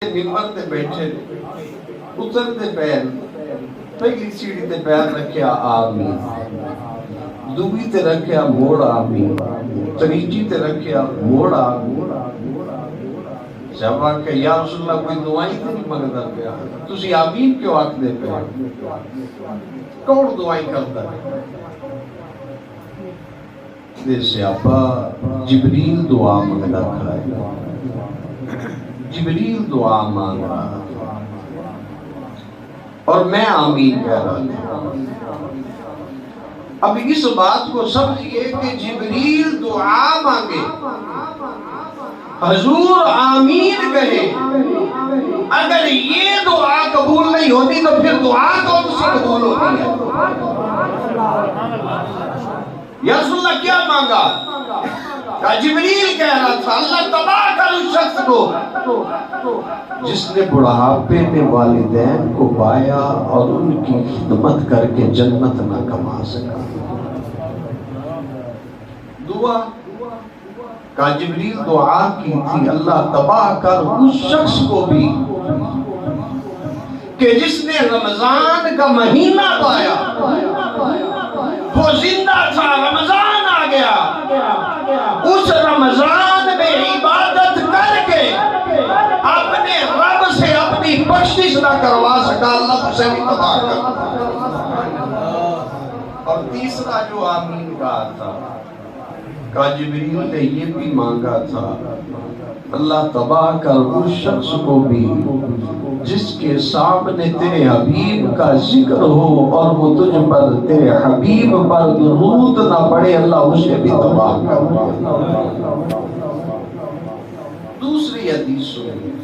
ممبر تے بیٹھے اترتے پیر پہلی سیڑھی تے پیر رکھیا آمین، دوی تے رکھیا موڑ آمین، تریجی تے رکھیا موڑ آمین۔ جب آکے یا رسول اللہ کوئی دعائیں تے نہیں مانگدا پیا، تسی آمین کیوں آکھدے پیا؟ کون دعائیں کرتا ہے؟ جیسے ابا جبریل دعا مانگدا کھڑا ہے، جبریل دعا مانگ رہا اور میں آمین کہہ رہا تھا۔ اب اس بات کو سمجھئے کہ جبریل دعا مانگے، حضور آمین کہے، اگر یہ دعا قبول نہیں ہوتی تو پھر دعا کون سی قبول ہوتی ہے؟ یا رسول اللہ کیا مانگا؟ جبریل کہہ رہا تھا اللہ تباہ کر اس شخص کو جس نے بڑھاپے میں والدین کو پایا اور ان کی خدمت کر کے جنت نہ کما سکا۔ دعا کا جبریل دعا کی تھی اللہ تباہ کر اس شخص کو بھی کہ جس نے رمضان کا مہینہ پایا، وہ زندہ تھا، رمضان آ گیا، اس رمضان میں عبادت کر کے اپنے رب سے اپنی بخشش نہ کروا سکا، اللہ اسے بھی تباہ کر۔ اور تیسرا جو آمین کہا تھا، کہ جبریل نے یہ بھی مانگا تھا اللہ تباہ کر اس شخص کو بھی جس کے سامنے تیرے حبیب کا ذکر ہو اور وہ تجھ پر تیرے حبیب پر درود نہ پڑے، اللہ اسے بھی تباہ کر۔ دوسری حدیث سنیں۔